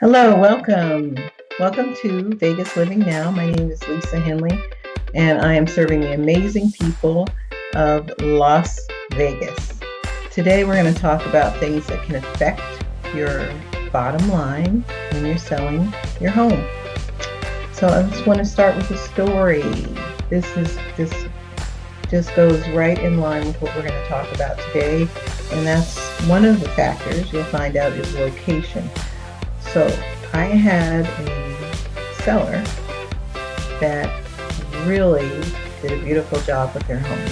Hello, welcome. Welcome to Vegas Living Now. My name is Lisa Hendley, and I am serving the amazing people of Las Vegas. Today, we're going to talk about things that can affect your bottom line when you're selling your home. So, I just want to start with a story. This just goes right in line with what we're going to talk about today, and that's one of the factors you'll find out is location. So I had a seller that really did a beautiful job with their home.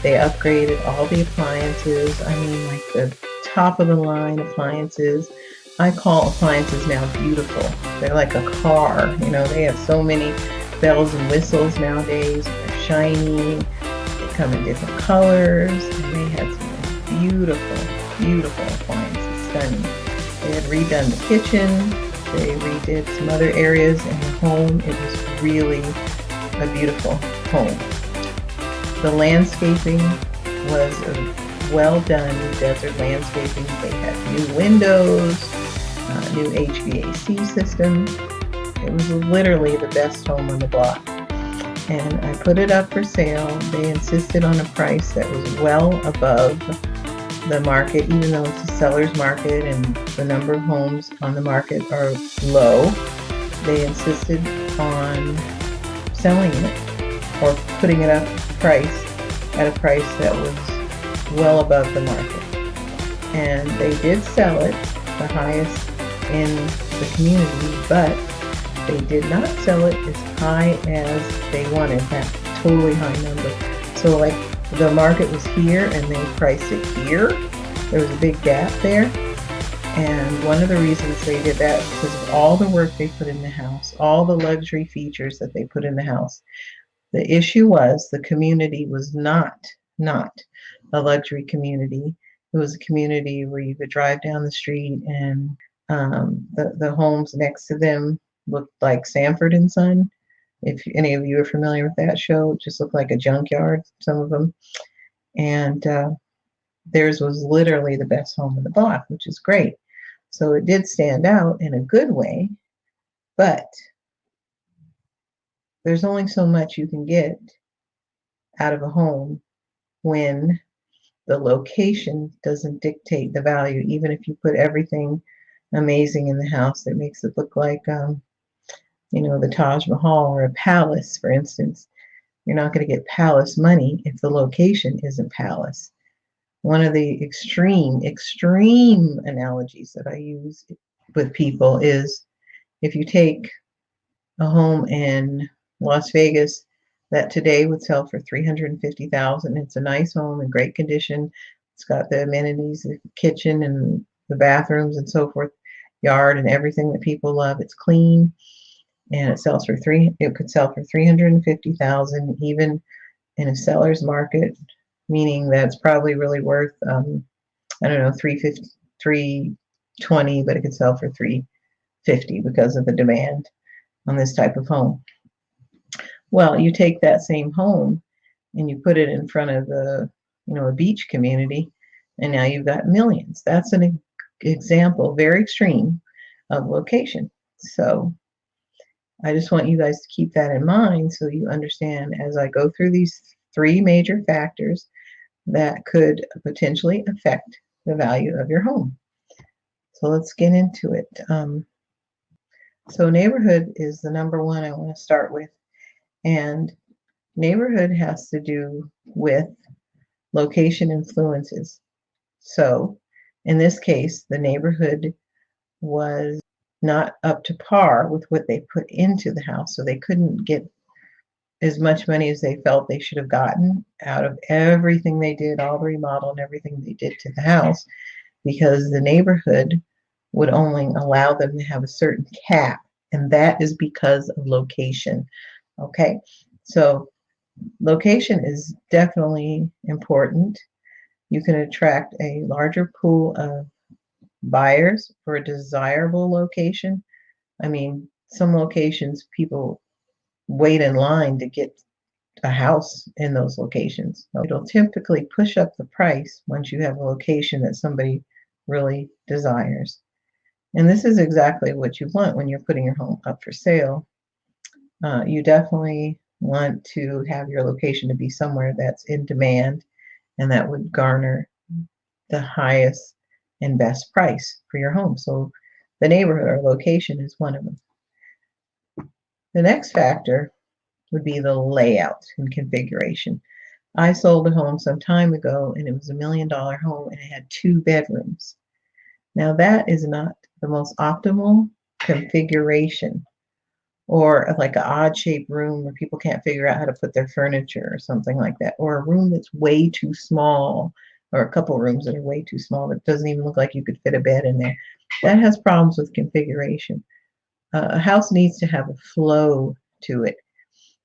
They upgraded all the appliances. I mean, like the top of the line appliances. I call appliances now beautiful. They're like a car. You know, they have so many bells and whistles nowadays. They're shiny. They come in different colors. And they had some beautiful, beautiful appliances. Stunning. They had redone the kitchen. They redid some other areas in the home. It was really a beautiful home. The landscaping was a well done desert landscaping. They had new windows, new HVAC system. It was literally the best home on the block. And I put it up for sale. They insisted on a price that was well above the market, even though it's a seller's market and the number of homes on the market are low. They insisted on selling it or putting it up at a price that was well above the market. And they did sell it the highest in the community, but they did not sell it as high as they wanted, that totally high number. So like the market was here and they priced it here. There was a big gap there. And one of the reasons they did that is because of all the work they put in the house, all the luxury features that they put in the house. The issue was the community was not a luxury community. It was a community where you could drive down the street and the homes next to them looked like Sanford and Son. If any of you are familiar with that show, it just looked like a junkyard, some of them. And theirs was literally the best home in the block, which is great. So it did stand out in a good way, but there's only so much you can get out of a home when the location doesn't dictate the value. Even if you put everything amazing in the house that makes it look like, the Taj Mahal or a palace, for instance. You're not going to get palace money if the location isn't palace. One of the extreme analogies that I use with people is if you take a home in Las Vegas that today would sell for $350,000. It's a nice home in great condition. It's got the amenities, the kitchen and the bathrooms and so forth, yard and everything that people love. It's clean. And it could sell for $350,000 even in a seller's market, meaning that it's probably really worth $350, $320, but it could sell for $350 because of the demand on this type of home. Well, you take that same home and you put it in front of a beach community, and now you've got millions. That's an example, very extreme, of location. So I just want you guys to keep that in mind so you understand as I go through these three major factors that could potentially affect the value of your home. So let's get into it. So neighborhood is the number one I want to start with. And neighborhood has to do with location influences. So in this case, the neighborhood was not up to par with what they put into the house. So they couldn't get as much money as they felt they should have gotten out of everything they did, all the remodel and everything they did to the house, because the neighborhood would only allow them to have a certain cap. And that is because of location. Okay, so location is definitely important. You can attract a larger pool of buyers for a desirable location. I mean, some locations people wait in line to get a house in those locations. So it'll typically push up the price once you have a location that somebody really desires. And this is exactly what you want when you're putting your home up for sale. You definitely want to have your location to be somewhere that's in demand and that would garner the highest and best price for your home. So the neighborhood or location is one of them. The next factor would be the layout and configuration. I sold a home some time ago and it was $1 million home and it had 2 bedrooms. Now that is not the most optimal configuration, or like an odd shaped room where people can't figure out how to put their furniture or something like that, or a room that's way too small, or a couple rooms that are way too small that doesn't even look like you could fit a bed in there. That has problems with configuration. A house needs to have a flow to it.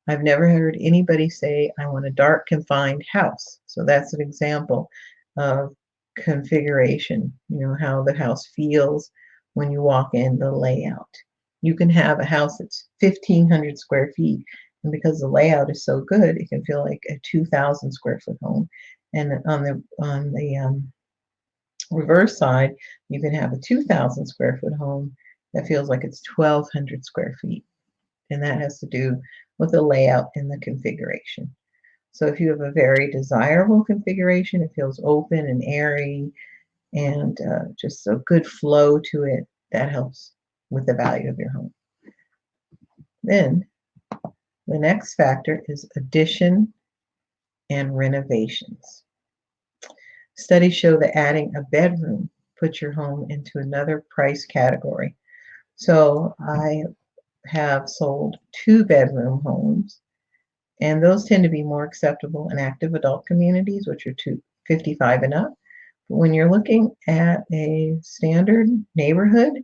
I've never heard anybody say, I want a dark, confined house. So that's an example of configuration, how the house feels when you walk in, the layout. You can have a house that's 1,500 square feet, and because the layout is so good, it can feel like a 2,000 square foot home. And on the reverse side, you can have a 2,000 square foot home that feels like it's 1,200 square feet. And that has to do with the layout and the configuration. So if you have a very desirable configuration, it feels open and airy and just a good flow to it, that helps with the value of your home. Then the next factor is addition and renovations. Studies show that adding a bedroom puts your home into another price category. So I have sold 2-bedroom homes, and those tend to be more acceptable in active adult communities, which are 55 and up. But when you're looking at a standard neighborhood,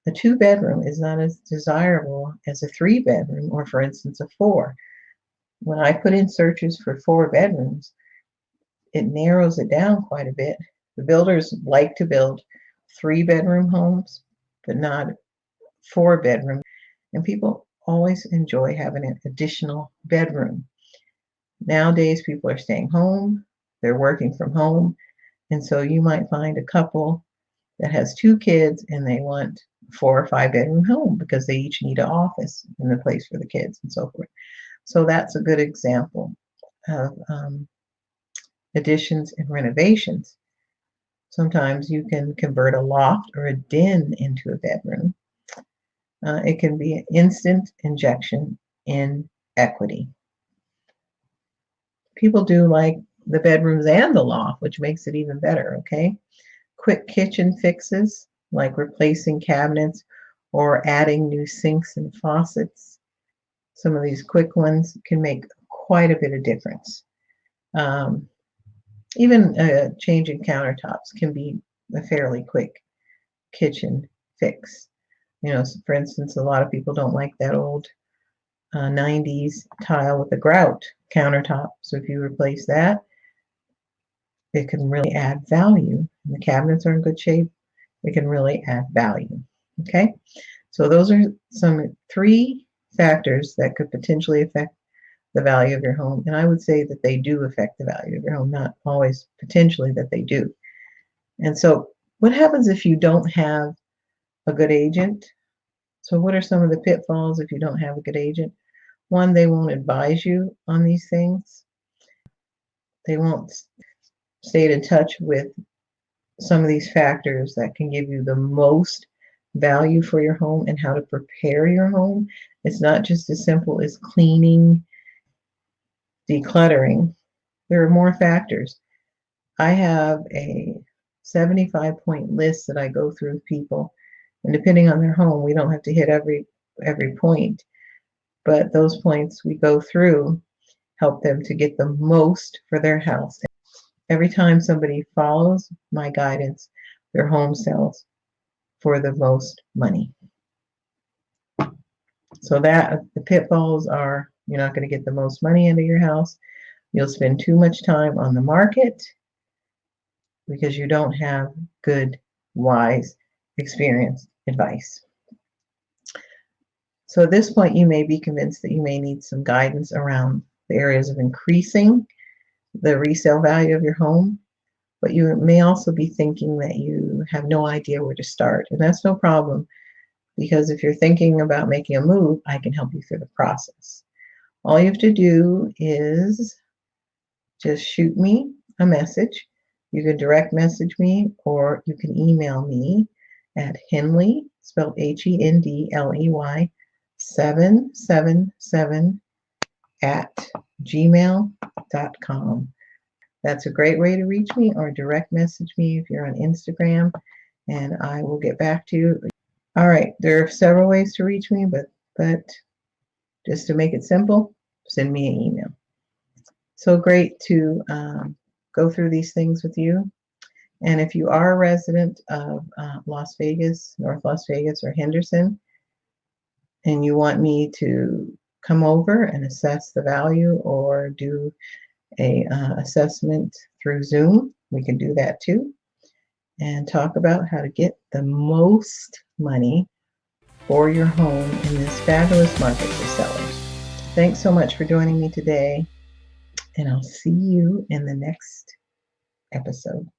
a 2-bedroom is not as desirable as a 3-bedroom, or for instance, a 4. When I put in searches for 4 bedrooms, it narrows it down quite a bit. The builders like to build 3-bedroom homes, but not 4-bedroom. And people always enjoy having an additional bedroom. Nowadays, people are staying home, they're working from home, and so you might find a couple that has 2 kids and they want a 4 or 5-bedroom home because they each need an office and a place for the kids and so forth. So that's a good example of additions and renovations. Sometimes you can convert a loft or a den into a bedroom. It can be an instant injection in equity. People do like the bedrooms and the loft, which makes it even better, okay? Quick kitchen fixes, like replacing cabinets or adding new sinks and faucets. Some of these quick ones can make quite a bit of difference. Even changing countertops can be a fairly quick kitchen fix. For instance, a lot of people don't like that old 90s tile with a grout countertop. So if you replace that, it can really add value. And the cabinets are in good shape. It can really add value. Okay, so those are some 3 factors that could potentially affect the value of your home. And I would say that they do affect the value of your home, not always potentially, that they do. And so what happens if you don't have a good agent? So what are some of the pitfalls if you don't have a good agent? One, they won't advise you on these things. They won't stay in touch with some of these factors that can give you the most value for your home and how to prepare your home. It's not just as simple as cleaning, decluttering. There are more factors. I have a 75-point list that I go through with people, and depending on their home, we don't have to hit every point, but those points we go through help them to get the most for their house. Every time somebody follows my guidance, their home sells for the most money. So that the pitfalls are, you're not going to get the most money into your house. You'll spend too much time on the market because you don't have good, wise, experienced advice. So at this point, you may be convinced that you may need some guidance around the areas of increasing the resale value of your home, But you may also be thinking that you have no idea where to start, and that's no problem, because if you're thinking about making a move, I can help you through the process. All you have to do is just shoot me a message. You can direct message me, or you can email me at Hendley, spelled Hendley, 777 at gmail.com. That's a great way to reach me, or direct message me if you're on Instagram, and I will get back to you. All right, there are several ways to reach me, but just to make it simple, send me an email. So great to go through these things with you. And if you are a resident of Las Vegas, North Las Vegas, or Henderson, and you want me to come over and assess the value or do a assessment through Zoom, we can do that too, and talk about how to get the most money for your home in this fabulous market for sellers. Thanks so much for joining me today, and I'll see you in the next episode.